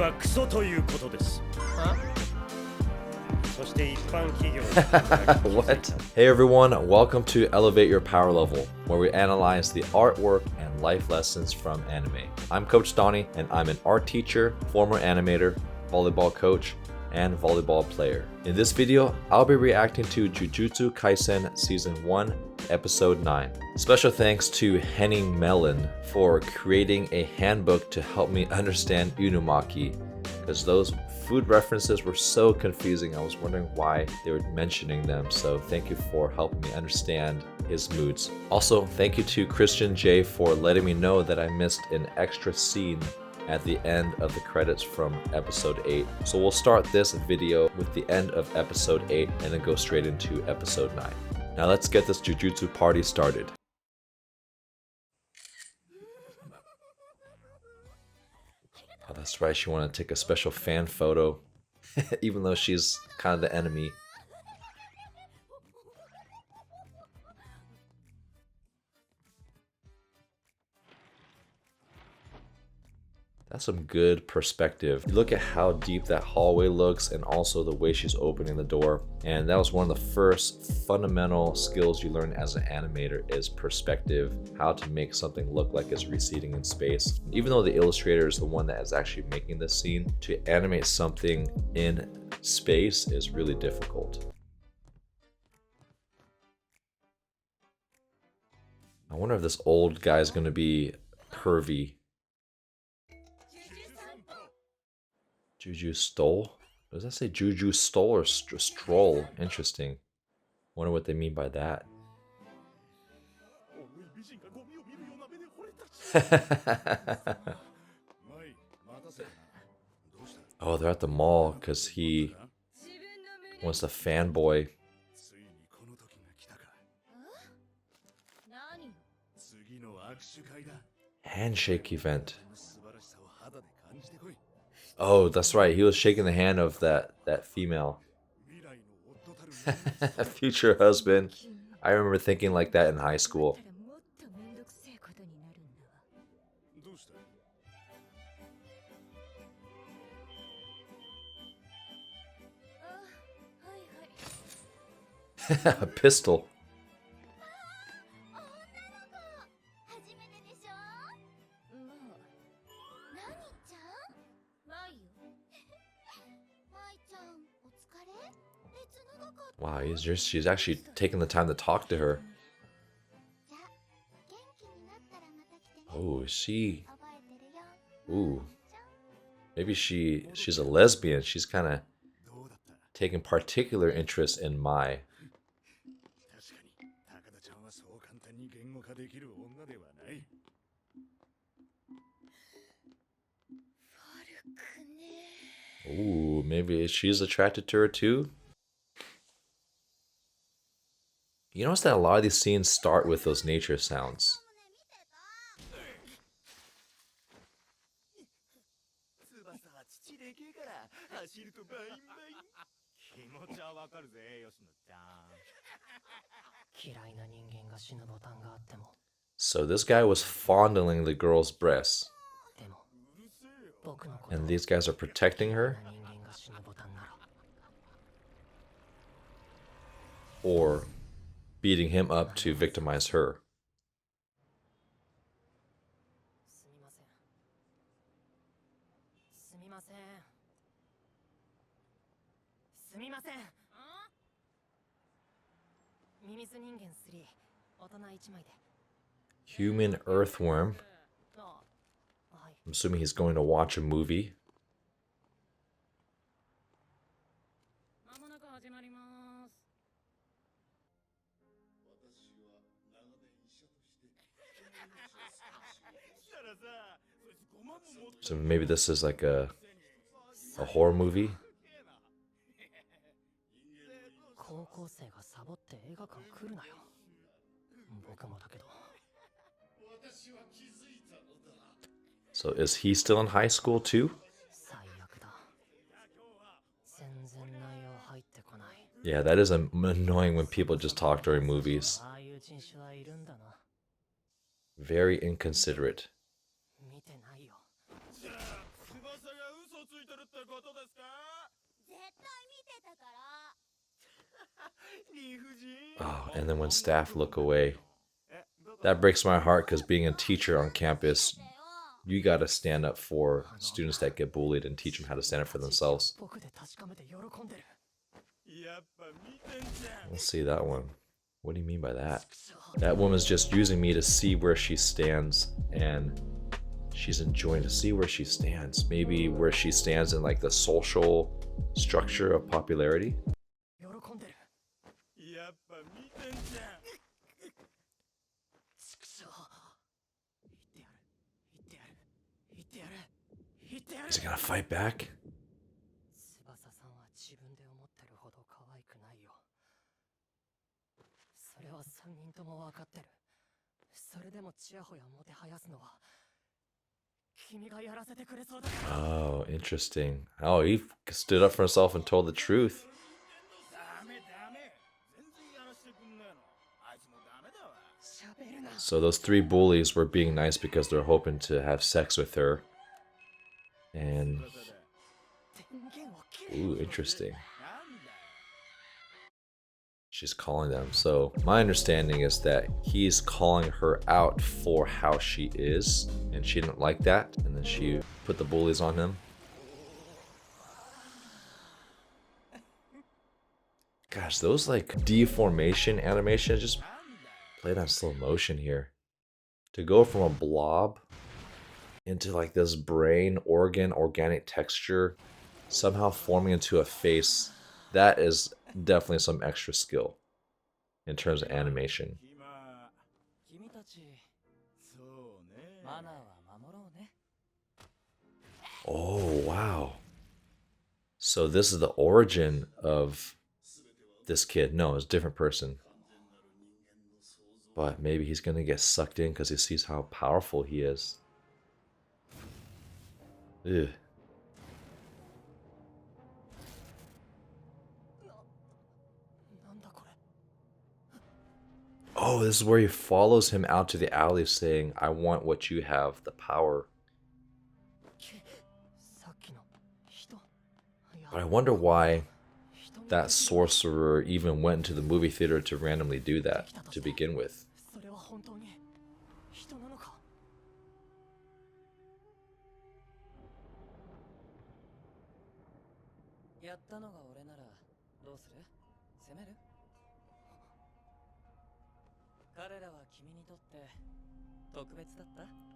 はクソということです。What? Hey everyone, welcome to Elevate Your Power Level, where we analyze the artwork and life lessons from anime. I'm Coach Donnie, and I'm an art teacher, former animator, volleyball coach, and volleyball player. In this video, I'll be reacting to Jujutsu Kaisen Season 1, Episode 9. Special thanks to Henning Mellon for creating a handbook to help me understand Unumaki, because those food references were so confusing. I was wondering why they were mentioning them, so thank you for helping me understand his moods. Also, thank you to Christian J for letting me know that I missed an extra scene at the end of the credits from episode 8. So we'll start this video with the end of episode 8 and then go straight into episode 9. Now let's get this Jujutsu party started. Oh, that's right, she wanted to take a special fan photo, even though she's kind of the enemy. That's some good perspective. Look at how deep that hallway looks and also the way she's opening the door. And that was one of the first fundamental skills you learn as an animator is perspective, how to make something look like it's receding in space. Even though the illustrator is the one that is actually making this scene, to animate something in space is really difficult. I wonder if this old guy is going to be curvy. Juju stole? Does that say Juju stole or stroll? Interesting. Wonder what they mean by that. Oh, they're at the mall because he wants a fanboy. Handshake event. Oh, that's right. He was shaking the hand of that female. Future husband. I remember thinking like that in high school. A pistol. Wow, she's actually taking the time to talk to her. Oh, is she? Ooh. Maybe she's a lesbian. She's kind of taking particular interest in Mai. Ooh, maybe she's attracted to her too? You notice that a lot of these scenes start with those nature sounds. So this guy was fondling the girl's breasts. And these guys are protecting her? Or beating him up to victimize her? Human earthworm. I'm assuming he's going to watch a movie. So maybe this is like a horror movie. So is he still in high school too? Yeah, that is annoying when people just talk during movies. Very inconsiderate. Oh, and then when staff look away, that breaks my heart because being a teacher on campus, you gotta stand up for students that get bullied and teach them how to stand up for themselves. Let's see that one. What do you mean by that? That woman's just using me to see where she stands, and she's enjoying to see where she stands. Maybe where she stands in like the social structure of popularity. Is he gonna fight back? Oh, interesting. Oh, he stood up for himself and told the truth. So those three bullies were being nice because they're hoping to have sex with her. And ooh, interesting. She's calling them. So my understanding is that he's calling her out for how she is, and she didn't like that, and then she put the bullies on him. Gosh, those like deformation animations just played on slow motion here. To go from a blob into like this brain organ organic texture somehow forming into a face, that is definitely some extra skill in terms of animation. Oh wow, so this is the origin of this kid. No, it's a different person, but maybe he's gonna get sucked in because he sees how powerful he is. Ugh. Oh, this is where he follows him out to the alley saying, I want what you have, the power. But I wonder why that sorcerer even went into the movie theater to randomly do that to begin with.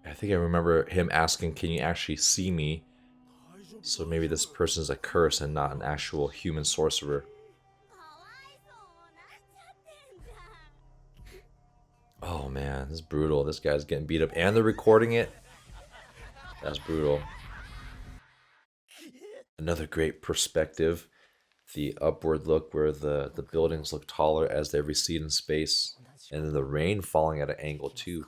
I think I remember him asking, can you actually see me? So maybe this person's a curse and not an actual human sorcerer. Oh man, this is brutal. This guy's getting beat up and they're recording it. That's brutal. Another great perspective. The upward look where the buildings look taller as they recede in space. And then the rain falling at an angle too,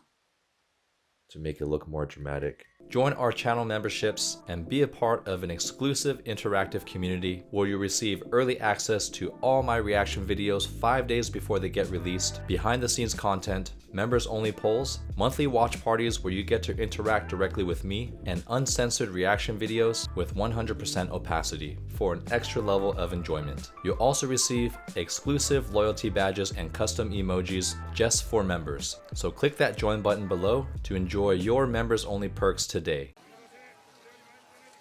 to make it look more dramatic. Join our channel memberships and be a part of an exclusive interactive community where you receive early access to all my reaction videos 5 days before they get released, behind the scenes content, members only polls, monthly watch parties where you get to interact directly with me, and uncensored reaction videos with 100% opacity for an extra level of enjoyment. You'll also receive exclusive loyalty badges and custom emojis just for members. So click that join button below to enjoy your members only perks today.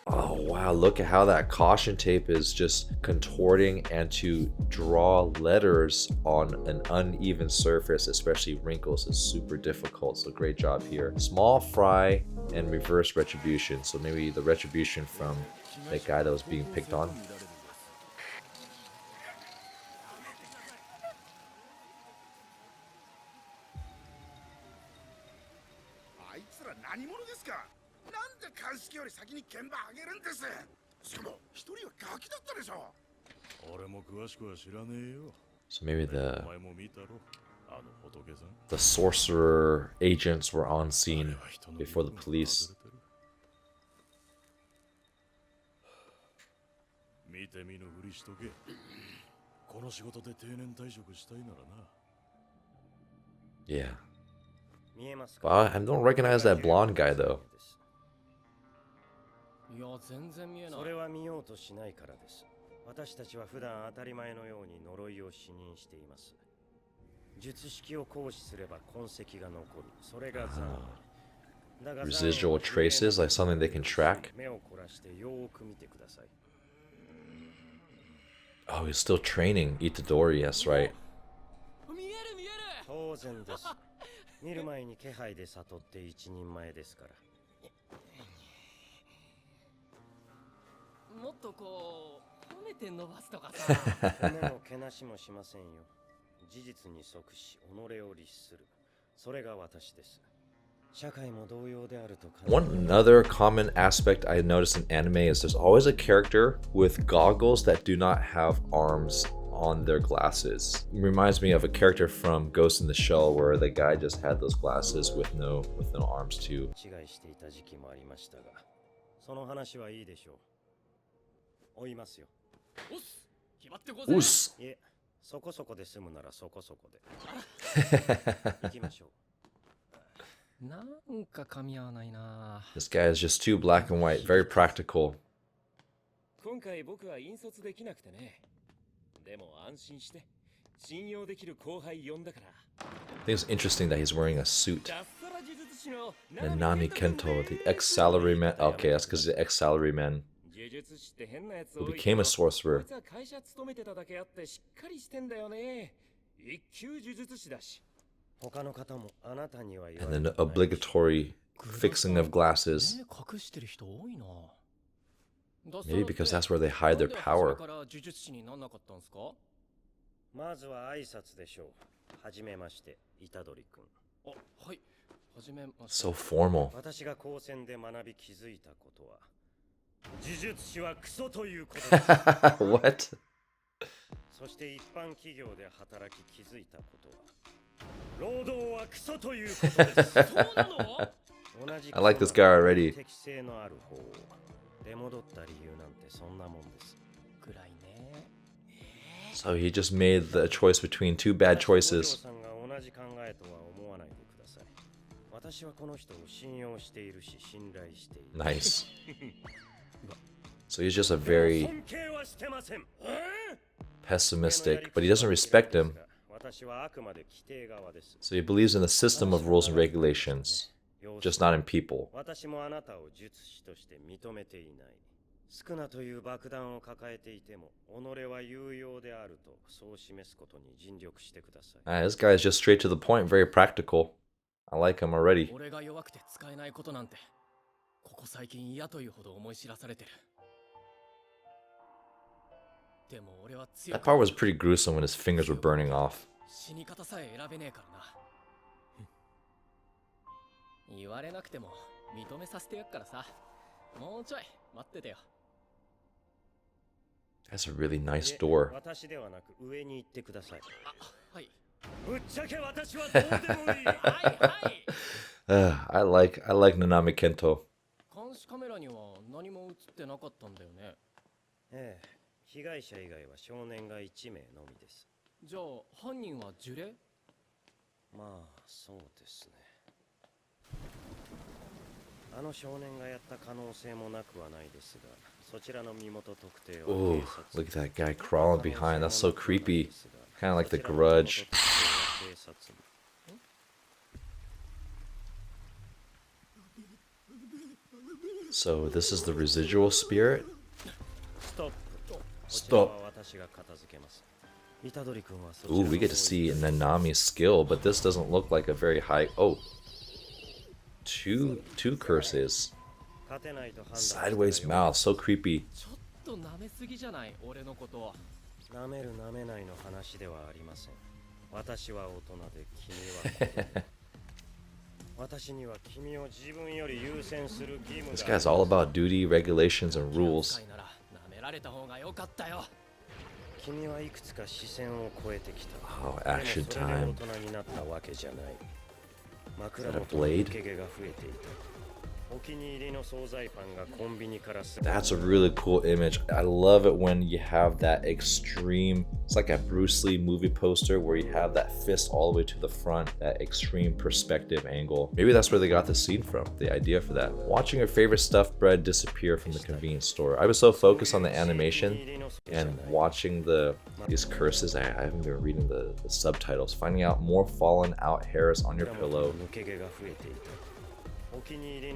Oh wow, look at how that caution tape is just contorting, and to draw letters on an uneven surface, especially wrinkles, is super difficult. So great job here. Small fry and reverse retribution. So maybe the retribution from that guy that was being picked on. So maybe the sorcerer agents were on scene before the police. Yeah. But I don't recognize that blonde guy though. 私たちは普段当たり前のように呪いを視認しています。術式を行使すれば痕跡が残る。それが残影。 Residual traces, like something they can track. Oh, he's still training Itadori, that's right. 当然です。見る前に気配で悟って一人前ですから。もっとこう褒めて伸ばすとかさ。褒めもけなしもしませんよ。事実に即し己を律する。それが私です。 One another common aspect I noticed in anime is there's always a character with goggles that do not have arms on their glasses. It reminds me of a character from Ghost in the Shell where the guy just had those glasses with no arms too. Us. This guy is just too black and white, very practical. I think it's interesting that he's wearing a suit. Nanami Kento, the ex-salaryman. Okay, that's because he's the ex-salaryman who became a sorcerer. And then the obligatory fixing of glasses. Maybe because that's where they hide their power. So formal. What? I like this guy already. So he just made the choice between two bad choices. Nice. So he's just a very pessimistic, but he doesn't respect him. So he believes in the system of rules and regulations, just not in people. This guy is just straight to the point, very practical. I like him already. That part was pretty gruesome when his fingers were burning off. That's a really nice door. I like Nanami Kento. Oh, look at that guy crawling behind. That's so creepy. Kind of like The Grudge. So this is the residual spirit? Stop. Ooh, we get to see Nanami's skill, but this doesn't look like a very high... Oh. Two curses. Sideways mouth, so creepy. This guy's all about duty, regulations, and rules. Oh, action time. Is that a blade? That's a really cool image. I love it when you have that extreme, it's like a Bruce Lee movie poster where you have that fist all the way to the front, that extreme perspective angle. Maybe that's where they got the scene from, the idea for that. Watching your favorite stuffed bread disappear from the convenience store. I was so focused on the animation and watching these curses, I haven't been reading the subtitles. Finding out more fallen out hairs on your pillow.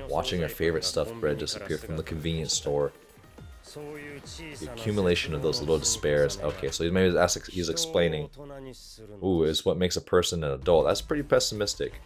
Watching your favorite stuffed bread disappear from the convenience store. The accumulation of those little despairs. Okay, so maybe he's explaining, ooh, is what makes a person an adult. That's pretty pessimistic.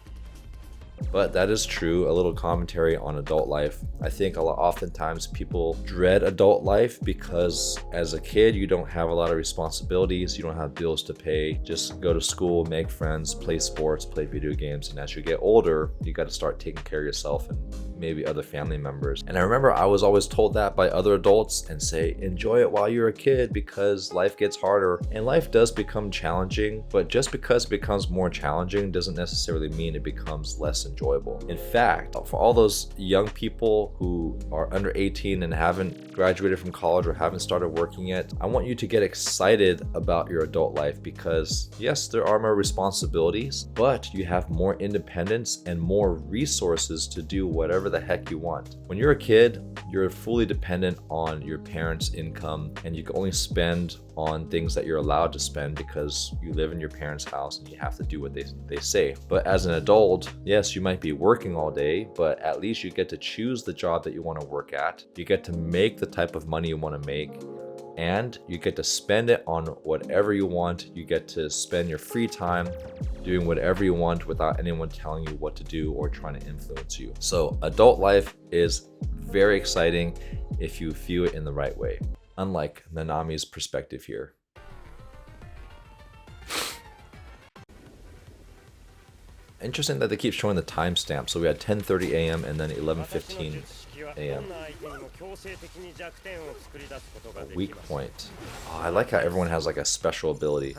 But that is true, a little commentary on adult life. I think oftentimes people dread adult life because as a kid, you don't have a lot of responsibilities, you don't have bills to pay, just go to school, make friends, play sports, play video games. And as you get older, you got to start taking care of yourself and maybe other family members. And I remember I was always told that by other adults and say, enjoy it while you're a kid because life gets harder. And life does become challenging, but just because it becomes more challenging doesn't necessarily mean it becomes less enjoyable. In fact, for all those young people who are under 18 and haven't graduated from college or haven't started working yet, I want you to get excited about your adult life because yes, there are more responsibilities, but you have more independence and more resources to do whatever the heck you want. When you're a kid, you're fully dependent on your parents' income and you can only spend on things that you're allowed to spend because you live in your parents' house and you have to do what they say. But as an adult, yes, you might be working all day, but at least you get to choose the job that you want to work at. You get to make the type of money you want to make, and you get to spend it on whatever you want. You get to spend your free time doing whatever you want without anyone telling you what to do or trying to influence you. So adult life is very exciting if you view it in the right way. Unlike Nanami's perspective here. Interesting that they keep showing the timestamp. So we had 10:30 a.m. and then 11:15 a.m. A weak point. Oh, I like how everyone has like a special ability.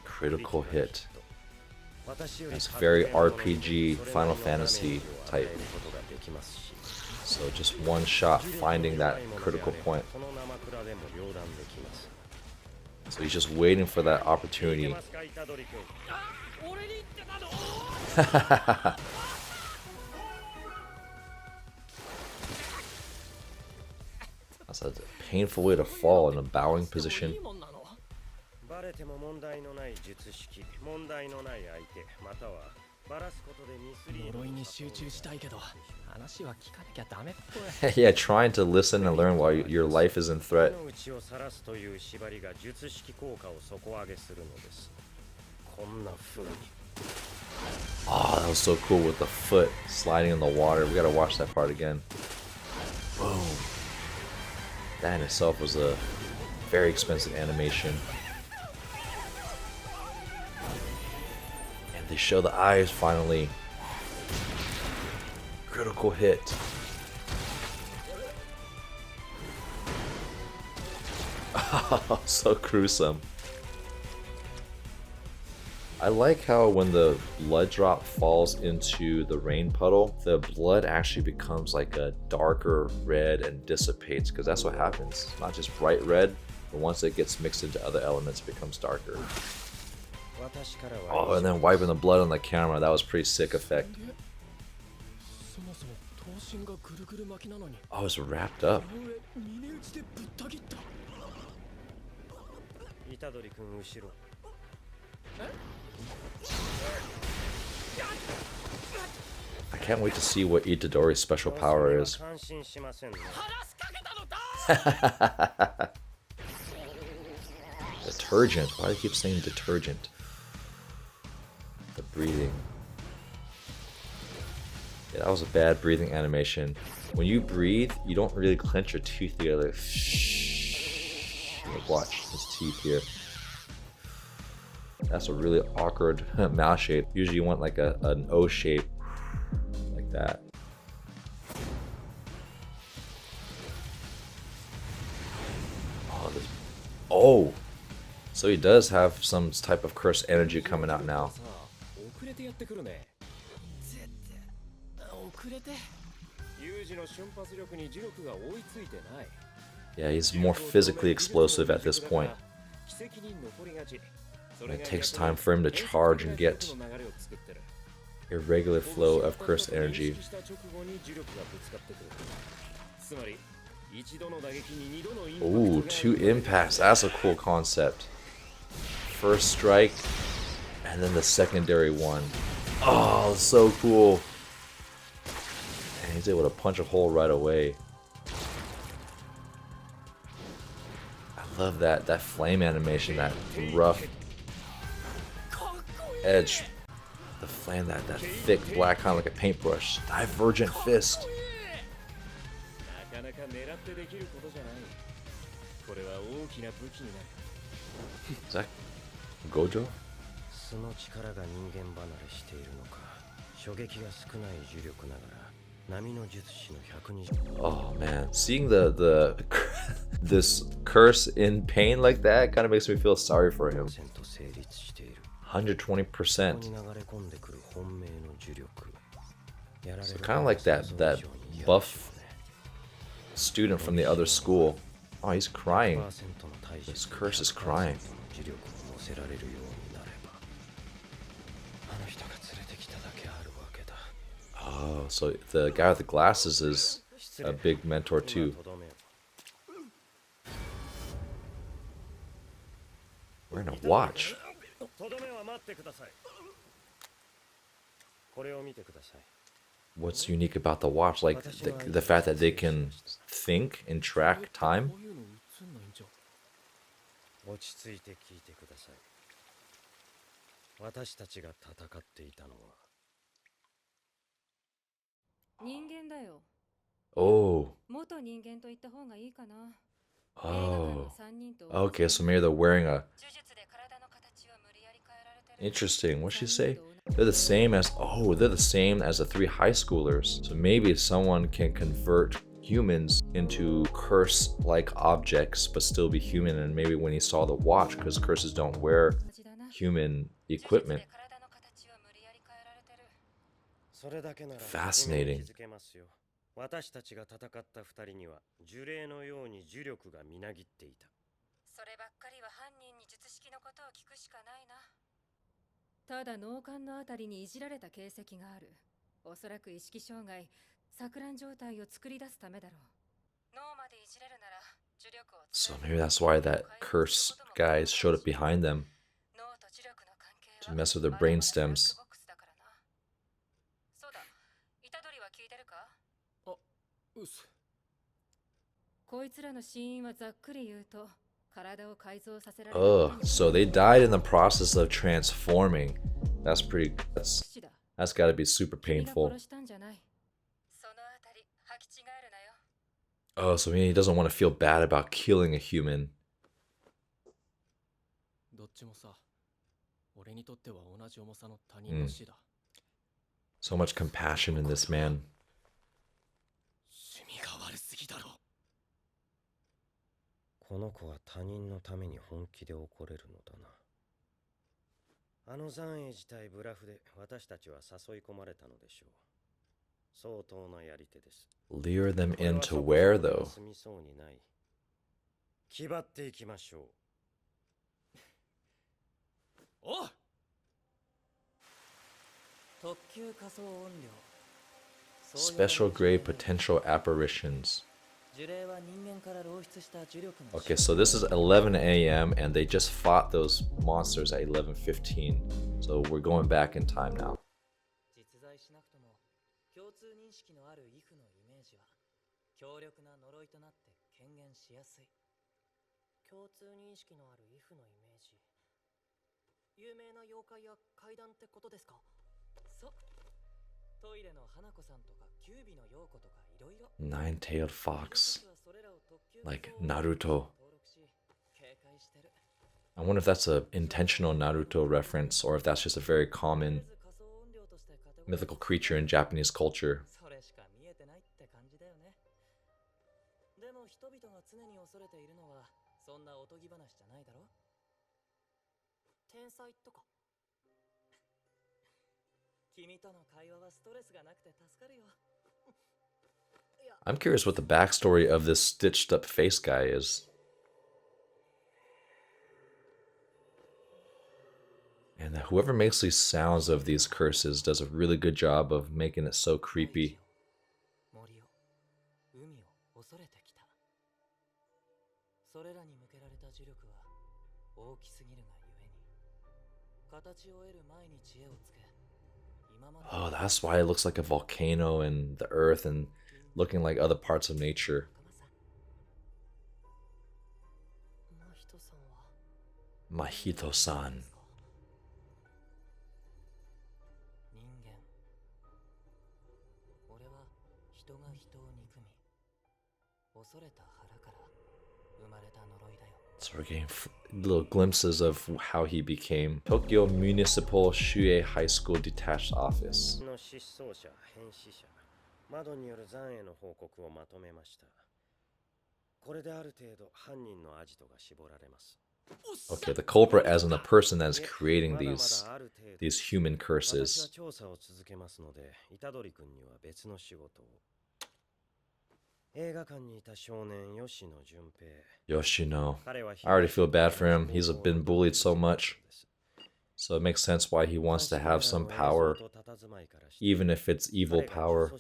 Critical hit. It's very RPG, Final Fantasy type. So just one shot finding that critical point. So he's just waiting for that opportunity. That's a painful way to fall in a bowing position. Yeah, trying to listen and learn while your life is in threat. Oh, that was so cool with the foot sliding in the water. We gotta watch that part again. Boom. That in itself was a very expensive animation. And they show the eyes finally. Critical hit. Oh, so gruesome. I like how when the blood drop falls into the rain puddle, the blood actually becomes like a darker red and dissipates, because that's what happens. It's not just bright red, but once it gets mixed into other elements, it becomes darker. Oh, and then wiping the blood on the camera, that was a pretty sick effect. Oh, it's wrapped up. I can't wait to see what Itadori's special power is. Detergent. Why do I keep saying detergent? The breathing. Yeah, that was a bad breathing animation. When you breathe, you don't really clench your teeth together. Like, watch his teeth here. That's a really awkward mouth shape. Usually you want like an O shape, like that. Oh, so he does have some type of cursed energy coming out now. やってくるね。絶対遅れて。ユージの瞬発力に呪力が追いついてない。Yeah, he's more physically explosive at this point. And it takes time for him to charge and get irregular flow of curse energy. Ooh, 2 impacts. That's a cool concept. First strike, and then the secondary one. Oh, so cool. And he's able to punch a hole right away. I love that flame animation, that rough edge. The flame, that thick black, kind of like a paintbrush. Divergent fist. Is that Gojo? Oh man, seeing the this curse in pain like that kind of makes me feel sorry for him. 120%. So kind of like that buff student from the other school. Oh, he's crying. This curse is crying. Oh, so the guy with the glasses is a big mentor too. Wearing a watch. What's unique about the watch? Like the fact that they can think and track time? Oh. Oh. Okay, so maybe they're wearing a... Interesting. What'd she say? They're the same as... Oh, they're the same as the 3 high schoolers. So maybe someone can convert humans into curse-like objects, but still be human. And maybe when he saw the watch, because curses don't wear human equipment. Fascinating. So maybe that's why that curse guy showed up behind them to mess with their brain stems. Oh, so they died in the process of transforming. That's pretty... That's gotta be super painful. Oh, so he doesn't want to feel bad about killing a human. So much compassion in this man. Lure them into where, though? Special grade potential apparitions. Okay, so this is 11 a.m. and they just fought those monsters at 11:15. So we're going back in time now. Nine-tailed fox. Like Naruto. I wonder if that's an intentional Naruto reference or if that's just a very common mythical creature in Japanese culture. I'm curious what the backstory of this stitched up face guy is. And whoever makes these sounds of these curses does a really good job of making it so creepy. Oh, that's why it looks like a volcano and the earth and looking like other parts of nature. Mahito-san. So we're getting little glimpses of how he became Tokyo Municipal Shuei High School Detached Office. Okay, the culprit as in the person that is creating these human curses. Yoshino. I already feel bad for him. He's been bullied so much. So it makes sense why he wants to have some power, even if it's evil power.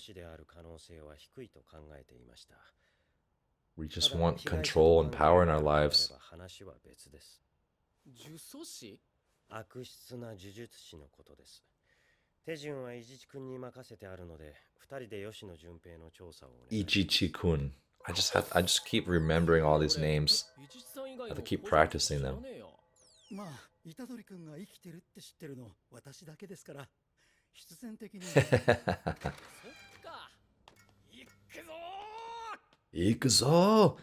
We just want control and power in our lives. Ichichi-kun. I just keep remembering all these names. I have to keep practicing them. Ikuzo!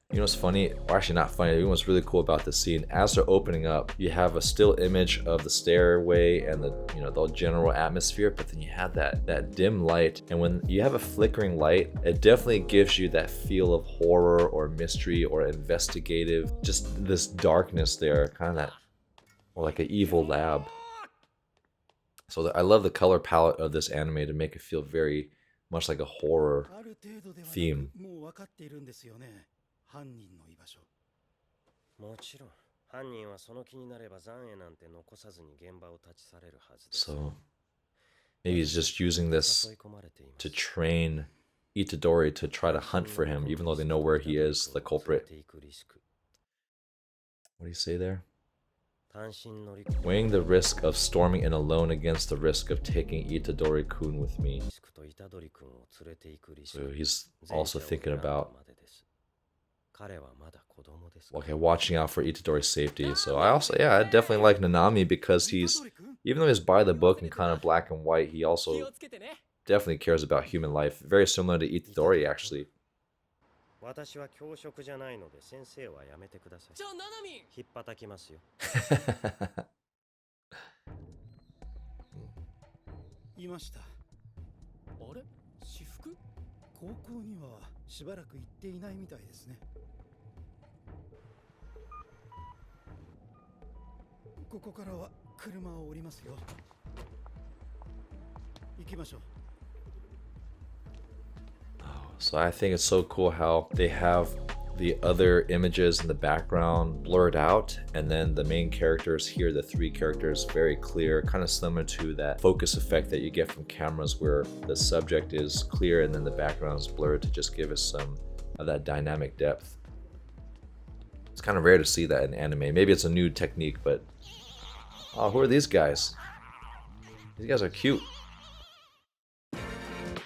You know what's funny? Or actually not funny. You know what's really cool about this scene? As they're opening up, you have a still image of the stairway and the general atmosphere, but then you have that dim light. And when you have a flickering light, it definitely gives you that feel of horror or mystery or investigative, just this darkness there, kind of that, or like an evil lab. So I love the color palette of this anime to make it feel very much like a horror theme. So maybe he's just using this to train Itadori to try to hunt for him, even though they know where he is, the culprit. What do you say there? Weighing the risk of storming in alone against the risk of taking Itadori-kun with me. So he's also thinking about, okay, watching out for Itadori's safety. So I definitely like Nanami because even though he's by the book and kind of black and white, he also definitely cares about human life. Very similar to Itadori, actually. So I think it's so cool how they have the other images in the background blurred out, and then the main characters here, the three characters, very clear, kind of similar to that focus effect that you get from cameras where the subject is clear and then the background is blurred to just give us some of that dynamic depth. It's kind of rare to see that in anime. Maybe it's a new technique, but oh, who are these guys? These guys are cute.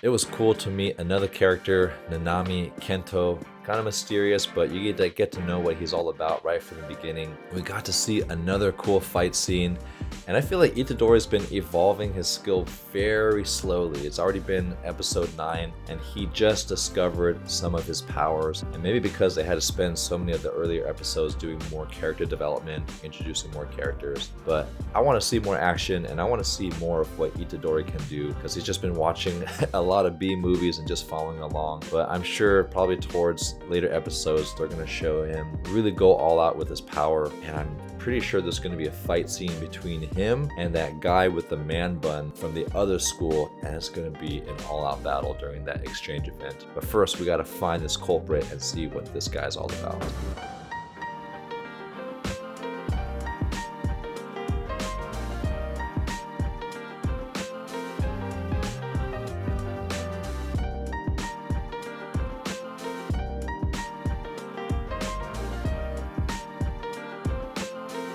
It was cool to meet another character, Nanami Kento. Kind of mysterious, but you get to know what he's all about right from the beginning. We got to see another cool fight scene, and I feel like Itadori's been evolving his skill very slowly. It's already been episode 9, and he just discovered some of his powers. And maybe because they had to spend so many of the earlier episodes doing more character development, introducing more characters. But I want to see more action, and I want to see more of what Itadori can do, because he's just been watching a lot of B movies and just following along. But I'm sure probably towards later episodes they're going to show him really go all out with his power, and I'm pretty sure there's going to be a fight scene between him and that guy with the man bun from the other school, and it's going to be an all-out battle during that exchange event. But first, we got to find this culprit and see what this guy's all about.